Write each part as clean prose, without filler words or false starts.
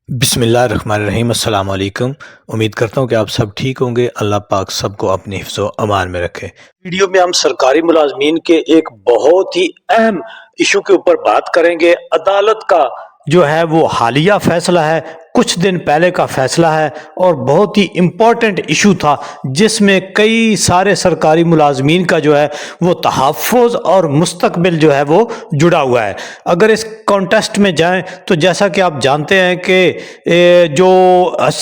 بسم اللہ الرحمن الرحیم۔ السلام علیکم۔ امید کرتا ہوں کہ آپ سب ٹھیک ہوں گے۔ اللہ پاک سب کو اپنے حفظ و امان میں رکھے۔ ویڈیو میں ہم سرکاری ملازمین کے ایک بہت ہی اہم ایشو کے اوپر بات کریں گے۔ عدالت کا جو ہے وہ حالیہ فیصلہ ہے، کچھ دن پہلے کا فیصلہ ہے اور بہت ہی امپورٹنٹ ایشو تھا، جس میں کئی سارے سرکاری ملازمین کا جو ہے وہ تحفظ اور مستقبل جو ہے وہ جڑا ہوا ہے۔ اگر اس کانٹیسٹ میں جائیں تو جیسا کہ آپ جانتے ہیں کہ جو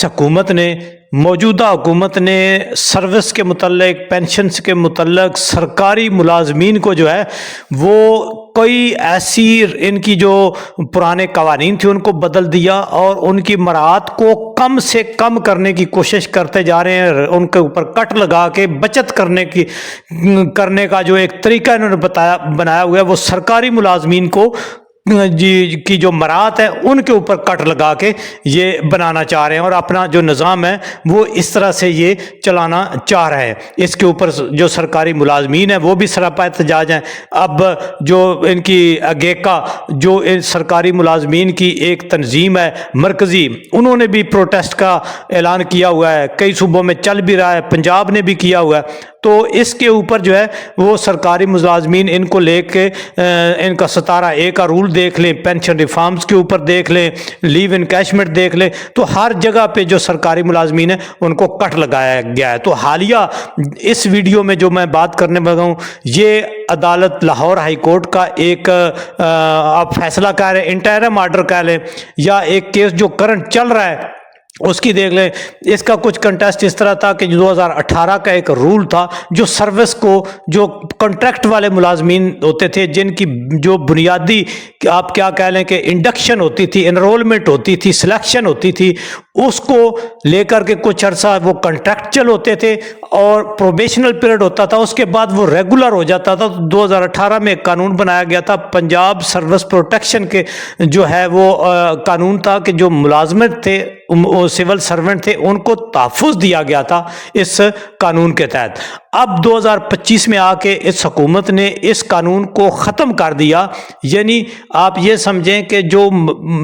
حکومت نے موجودہ حکومت نے سروس کے متعلق، پینشنز کے متعلق سرکاری ملازمین کو جو ہے وہ کئی ایسی ان کی جو پرانے قوانین تھے ان کو بدل دیا اور ان کی مراعات کو کم سے کم کرنے کی کوشش کرتے جا رہے ہیں۔ ان کے اوپر کٹ لگا کے بچت کرنے کا جو ایک طریقہ انہوں نے بنایا ہوا ہے، وہ سرکاری ملازمین کو کی جو مراعات ہے ان کے اوپر کٹ لگا کے یہ بنانا چاہ رہے ہیں اور اپنا جو نظام ہے وہ اس طرح سے یہ چلانا چاہ رہے ہیں۔ اس کے اوپر جو سرکاری ملازمین ہیں وہ بھی سراپا احتجاج ہیں۔ اب جو ان کی اگیکا جو سرکاری ملازمین کی ایک تنظیم ہے مرکزی، انہوں نے بھی پروٹیسٹ کا اعلان کیا ہوا ہے، کئی صوبوں میں چل بھی رہا ہے، پنجاب نے بھی کیا ہوا ہے۔ تو اس کے اوپر جو ہے وہ سرکاری ملازمین ان کو لے کے ان کا 17A کا رول دیکھ لیں، پینشن ریفارمز کے اوپر دیکھ لیں، لیو انکیشمنٹ دیکھ لیں، تو ہر جگہ پہ جو سرکاری ملازمین ہیں ان کو کٹ لگایا گیا ہے۔ تو حالیہ اس ویڈیو میں جو میں بات کرنے لگا ہوں، یہ عدالت لاہور ہائی کورٹ کا ایک آپ فیصلہ کہہ رہے ہیں، انٹرم آرڈر کہہ لیں، یا ایک کیس جو کرنٹ چل رہا ہے اس کی دیکھ لیں۔ اس کا کچھ کنٹیسٹ اس طرح تھا کہ 2018 کا ایک رول تھا جو سروس کو، جو کنٹریکٹ والے ملازمین ہوتے تھے، جن کی جو بنیادی آپ کیا کہہ لیں کہ انڈکشن ہوتی تھی، انرولمنٹ ہوتی تھی، سلیکشن ہوتی تھی، اس کو لے کر کے کچھ عرصہ وہ کنٹریکچل ہوتے تھے اور پروبیشنل پیریڈ ہوتا تھا، اس کے بعد وہ ریگولر ہو جاتا تھا۔ 2018 میں ایک قانون بنایا گیا تھا، پنجاب سروس پروٹیکشن کے جو ہے وہ قانون تھا کہ جو ملازمت تھے، سول سرونٹ تھے، ان کو تحفظ دیا گیا تھا اس قانون کے تحت۔ اب 2025 میں آ کے اس حکومت نے اس قانون کو ختم کر دیا، یعنی آپ یہ سمجھیں کہ جو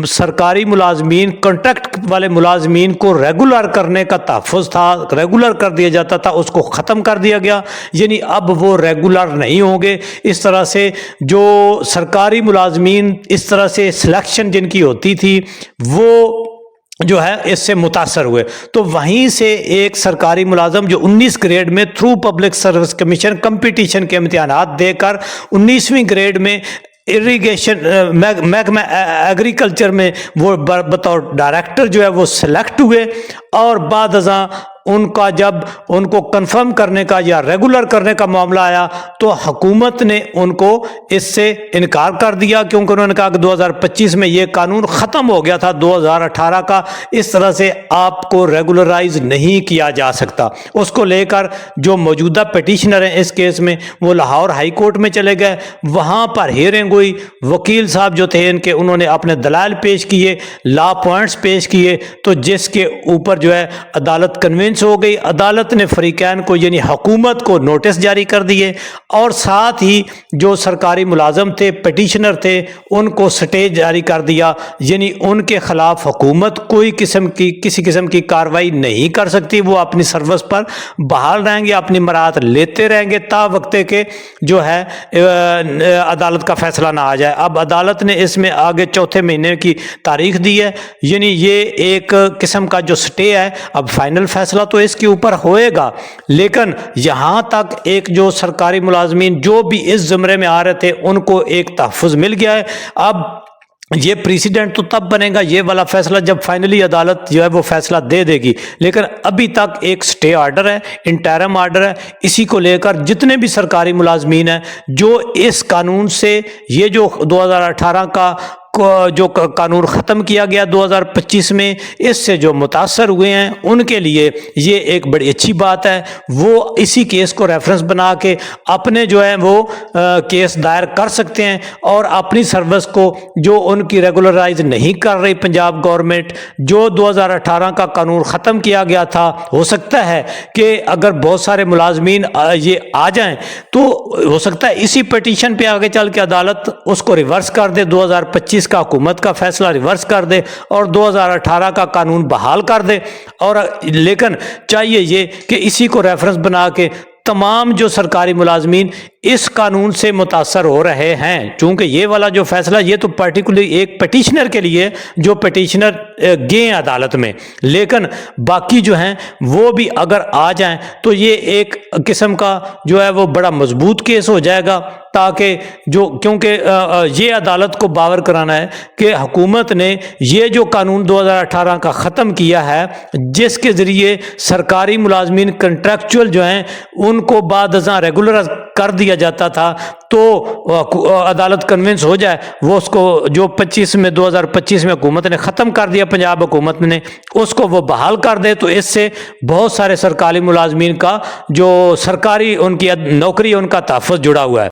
سرکاری ملازمین، کنٹریکٹ والے ملازمین کو ریگولر کرنے کا تحفظ تھا، ریگولر کر دیا جاتا تھا، اس کو ختم کر دیا گیا، یعنی اب وہ ریگولر نہیں ہوں گے۔ اس طرح سے جو سرکاری ملازمین اس طرح سے سلیکشن جن کی ہوتی تھی وہ جو ہے اس سے متاثر ہوئے۔ تو وہیں سے ایک سرکاری ملازم جو 19 گریڈ میں through public service commission competition کے امتحانات دے کر 19ویں گریڈ میں اریگیشن محکمہ ایگریکلچر میں وہ بطور ڈائریکٹر جو ہے وہ سلیکٹ ہوئے، اور بعد ازاں ان کا جب ان کو کنفرم کرنے کا یا ریگولر کرنے کا معاملہ آیا تو حکومت نے ان کو اس سے انکار کر دیا، کیونکہ انہوں نے کہا کہ 2025 میں یہ قانون ختم ہو گیا تھا 2018 کا، اس طرح سے آپ کو ریگولرائز نہیں کیا جا سکتا۔ اس کو لے کر جو موجودہ پیٹیشنر ہیں اس کیس میں، وہ لاہور ہائی کورٹ میں چلے گئے، وہاں پر ہیئرنگ ہوئی، وکیل صاحب جو تھے ان کے، انہوں نے اپنے دلائل پیش کیے، لا پوائنٹس پیش کیے، تو جس کے اوپر جو ہے عدالت کنوینس ہو گئی۔ عدالت نے فریقین کو یعنی حکومت کو نوٹس جاری کر دیے، اور ساتھ ہی جو سرکاری ملازم تھے، پیٹیشنر تھے، ان کو سٹے جاری کر دیا، یعنی ان کے خلاف حکومت کسی قسم کی کارروائی نہیں کر سکتی، وہ اپنی سروس پر بحال رہیں گے، اپنی مراعات لیتے رہیں گے تا وقت کہ جو ہے عدالت کا فیصلہ نہ آ جائے۔ اب عدالت نے اس میں آگے چوتھے مہینے کی تاریخ دی ہے، یعنی یہ ایک قسم کا جو سٹے ہے۔ اب فائنل فیصلہ تو اس کے اوپر ہوئے گا، لیکن یہاں تک ایک جو سرکاری ملازمین جو بھی اس زمرے میں آ رہے تھے ان کو ایک تحفظ مل گیا ہے۔ اب یہ پریسیڈنٹ تو تب بنے گا یہ والا فیصلہ جب فائنلی عدالت جو ہے وہ فیصلہ دے دے گی، لیکن ابھی تک ایک سٹے آرڈر ہے، انٹرم آرڈر ہے۔ اسی کو لے کر جتنے بھی سرکاری ملازمین ہیں جو اس قانون سے، یہ جو 2018 کا جو قانون ختم کیا گیا 2025 میں، اس سے جو متاثر ہوئے ہیں ان کے لیے یہ ایک بڑی اچھی بات ہے۔ وہ اسی کیس کو ریفرنس بنا کے اپنے جو ہے وہ کیس دائر کر سکتے ہیں، اور اپنی سروس کو جو ان کی ریگولرائز نہیں کر رہی پنجاب گورنمنٹ، جو 2018 کا قانون ختم کیا گیا تھا، ہو سکتا ہے کہ اگر بہت سارے ملازمین یہ آ جائیں تو ہو سکتا ہے اسی پیٹیشن پہ آگے چل کے عدالت اس کو ریورس کر دے 2025 اس کا حکومت کا فیصلہ ریورس کر دے اور 2018 کا قانون بحال کر دے، اور لیکن چاہیے یہ کہ اسی کو ریفرنس بنا کے تمام جو سرکاری ملازمین اس قانون سے متاثر ہو رہے ہیں، چونکہ یہ والا جو فیصلہ یہ تو پرٹیکولرلی ایک پٹیشنر کے لیے جو پٹیشنر گئے عدالت میں، لیکن باقی جو ہیں وہ بھی اگر آ جائیں تو یہ ایک قسم کا جو ہے وہ بڑا مضبوط کیس ہو جائے گا، تاکہ کیونکہ یہ عدالت کو باور کرانا ہے کہ حکومت نے یہ جو قانون 2018 کا ختم کیا ہے، جس کے ذریعے سرکاری ملازمین کنٹریکچول جو ہیں ان کو بعد ازاں ریگولر کر دیا جاتا تھا، تو عدالت کنونس ہو جائے وہ اس کو جو 2025 میں حکومت نے ختم کر دیا، پنجاب حکومت نے اس کو وہ بحال کر دے، تو اس سے بہت سارے سرکاری ملازمین کا جو سرکاری ان کی نوکری ان کا تحفظ جڑا ہوا ہے۔